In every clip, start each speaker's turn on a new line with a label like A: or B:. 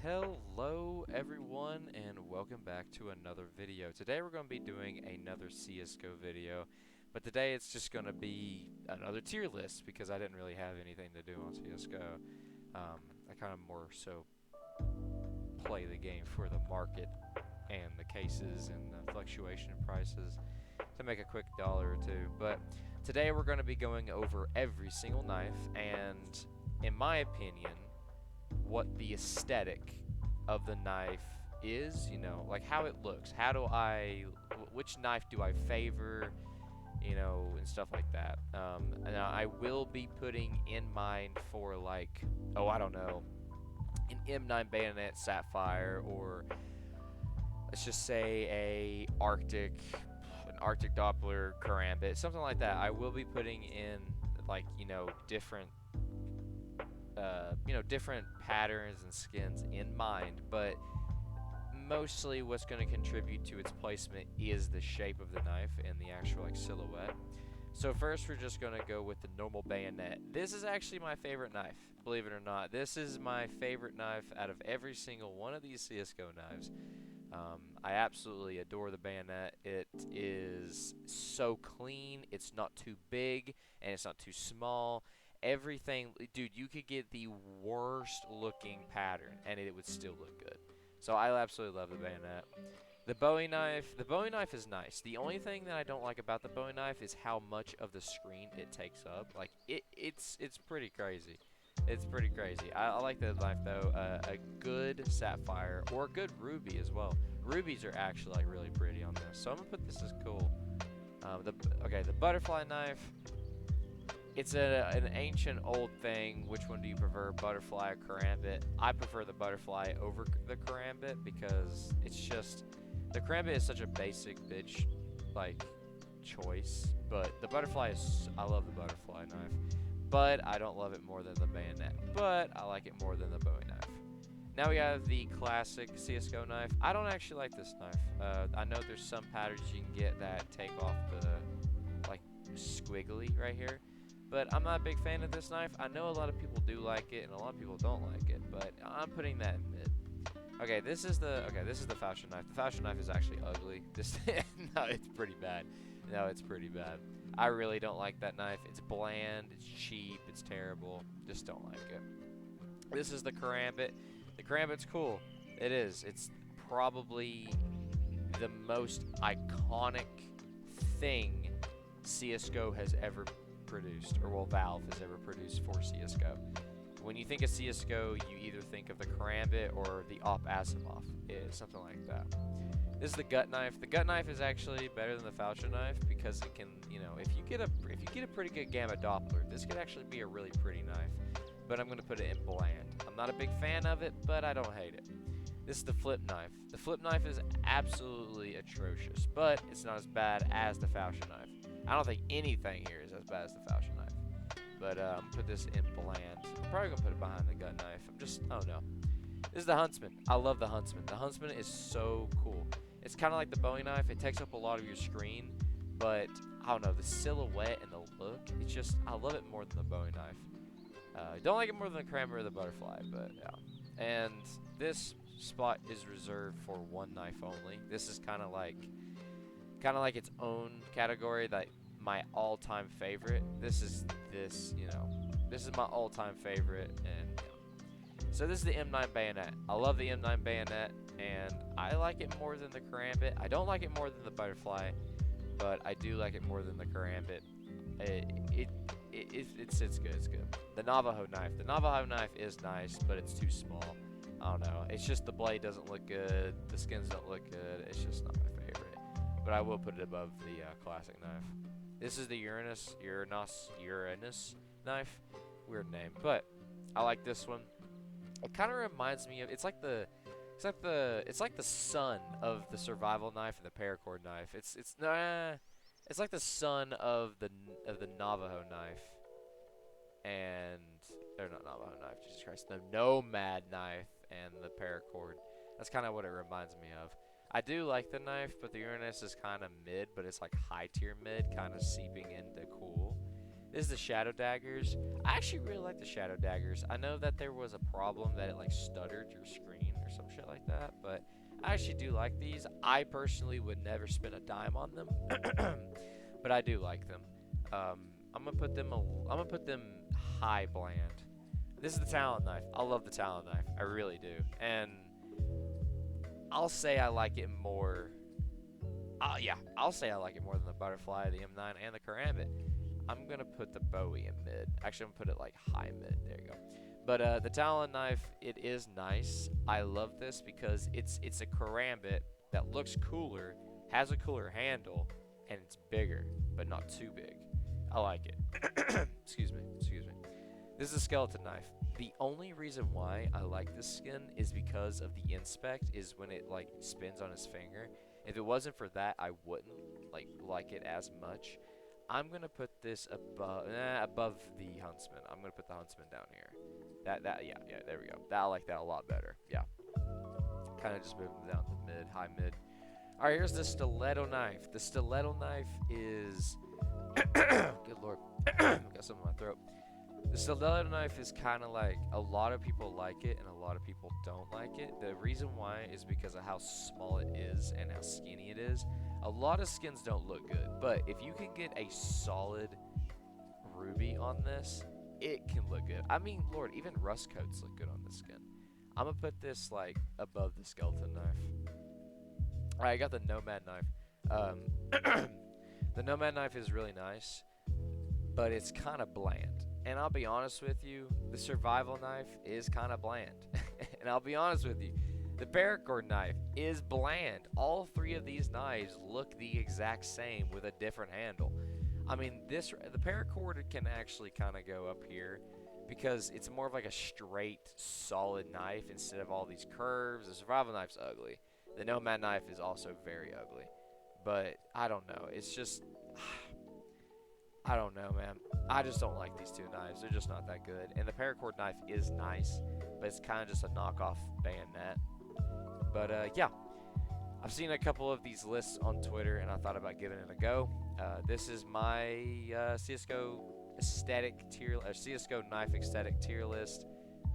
A: Hello everyone and welcome back to another video. Today we're going to be doing another CSGO video, but today it's just going to be another tier list because I didn't really have anything to do on CSGO. I kind of more so play the game for the market and the cases and the fluctuation in prices to make a quick dollar or two. But today we're going to be going over every single knife and, in my opinion, what the aesthetic of the knife is, you know, like how it looks. Which knife do I favor, you know, and stuff like that. And I will be putting in mind for, like, oh, I don't know, an M9 bayonet sapphire, or let's just say an Arctic Doppler karambit, something like that. I will be putting in, like, different patterns and skins in mind, but mostly what's going to contribute to its placement is the shape of the knife and the actual, like, silhouette. So first we're just going to go with the normal bayonet. This is actually my favorite knife, believe it or not. This is my favorite knife out of every single one of these CSGO knives. I absolutely adore the bayonet. It is so clean, it's not too big, and it's not too small. Everything, dude, you could get the worst looking pattern and it would still look good. So I absolutely love the bayonet. The Bowie knife is nice. The only thing that I don't like about the Bowie knife is how much of the screen it takes up. Like, it's pretty crazy. It's pretty crazy. I like the knife though. A good sapphire or a good ruby as well. Rubies are actually, like, really pretty on this, so I'm gonna put this as cool. The butterfly knife. It's an ancient old thing. Which one do you prefer, butterfly or karambit? I prefer the butterfly over the karambit because it's just, the karambit is such a basic bitch, like, choice. But the butterfly is, I love the butterfly knife, but I don't love it more than the bayonet. But I like it more than the Bowie knife. Now we have the classic CSGO knife. I don't actually like this knife. I know there's some patterns you can get that take off the, like, squiggly right here, but I'm not a big fan of this knife. I know a lot of people do like it, and a lot of people don't like it, but I'm putting that in mid. Okay, this is the falchion knife. The falchion knife is actually ugly. No, it's pretty bad. No, it's pretty bad. I really don't like that knife. It's bland, it's cheap, it's terrible. Just don't like it. This is the karambit. The karambit's cool. It is. It's probably the most iconic thing CSGO has ever produced, or, well, Valve has ever produced for CSGO. When you think of CSGO, you either think of the karambit or the Op Asimov, something like that. This is the gut knife. The gut knife is actually better than the falchion knife because it can, you know, if you get a pretty good gamma Doppler, this could actually be a really pretty knife. But I'm gonna put it in bland. I'm not a big fan of it, but I don't hate it. This is the flip knife. The flip knife is absolutely atrocious, but it's not as bad as the falchion knife. I don't think anything here is as bad as the falchion knife. But I'm gonna put this in bland. I'm probably gonna put it behind the gut knife. I don't know. This is the huntsman. I love the huntsman. The huntsman is so cool. It's kind of like the Bowie knife. It takes up a lot of your screen, but I don't know, the silhouette and the look. It's just, I love it more than the Bowie knife. Don't like it more than the karambit or the butterfly, but yeah. And this spot is reserved for one knife only. This is kind of like its own category. That my all-time favorite. This is my all-time favorite, and yeah. So this is the M9 bayonet. I love the M9 bayonet, and I like it more than the karambit. I don't like it more than the butterfly, but I do like it more than the karambit. It's good. It's good. The Navajo knife. The Navajo knife is nice, but it's too small. I don't know. It's just the blade doesn't look good. The skins don't look good. It's just not my favorite. But I will put it above the classic knife. This is the Uranus knife. Weird name, but I like this one. It kind of reminds me of, it's like the son of the survival knife and the paracord knife. It's like the son of the Navajo knife or not Navajo knife, Jesus Christ, the Nomad knife and the paracord. That's kind of what it reminds me of. I do like the knife, but the Uranus is kind of mid, but it's like high tier mid, kind of seeping into cool. This is the Shadow Daggers. I actually really like the Shadow Daggers. I know that there was a problem that it, like, stuttered your screen, some shit like that. But I actually do like these. I personally would never spend a dime on them, but I do like them. I'm gonna put them. I'm gonna put them high bland. This is the talent knife. I love the talent knife. I really do. And I'll say I like it more. Yeah, I'll say I like it more than the butterfly, the M9, and the karambit. I'm gonna put the Bowie in mid. Actually, I'm gonna put it like high mid. There you go. But the Talon knife, it is nice. I love this because it's a karambit that looks cooler, has a cooler handle, and it's bigger, but not too big. I like it. Excuse me. This is a skeleton knife. The only reason why I like this skin is because of the inspect, is when it like spins on his finger. If it wasn't for that, I wouldn't like it as much. I'm gonna put this above the huntsman. I'm gonna put the huntsman down here. Yeah, there we go. I like that a lot better. Yeah. Kind of just moving down to mid, high mid. All right, here's the stiletto knife. The stiletto knife is good lord, got something in my throat. The stiletto knife is kind of like, a lot of people like it and a lot of people don't like it. The reason why is because of how small it is and how skinny it is. A lot of skins don't look good, but if you can get a solid ruby on this, it can look good. I mean, lord, even rust coats look good on this skin. I'm gonna put this like above the skeleton knife. All right, I got the nomad knife. The nomad knife is really nice, but it's kind of bland. And I'll be honest with you, the survival knife is kind of bland. And I'll be honest with you, the paracord knife is bland. All three of these knives look the exact same with a different handle. I mean, the paracord can actually kind of go up here because it's more of like a straight, solid knife instead of all these curves. The survival knife's ugly. The nomad knife is also very ugly. But I don't know. It's just, I don't know, man. I just don't like these two knives. They're just not that good. And the paracord knife is nice, but it's kind of just a knockoff bayonet. But yeah, I've seen a couple of these lists on Twitter, and I thought about giving it a go. This is my CSGO CSGO knife aesthetic tier list.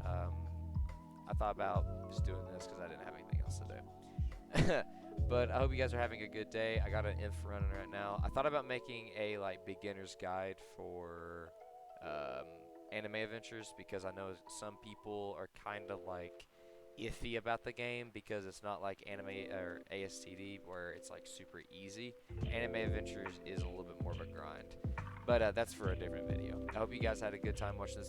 A: I thought about just doing this because I didn't have anything else to do. But I hope you guys are having a good day. I got an inf running right now. I thought about making a like beginner's guide for anime adventures, because I know some people are kind of like iffy about the game because it's not like anime or ASTD where it's like super easy. Anime adventures is a little bit more of a grind. But that's for a different video. I hope you guys had a good time watching this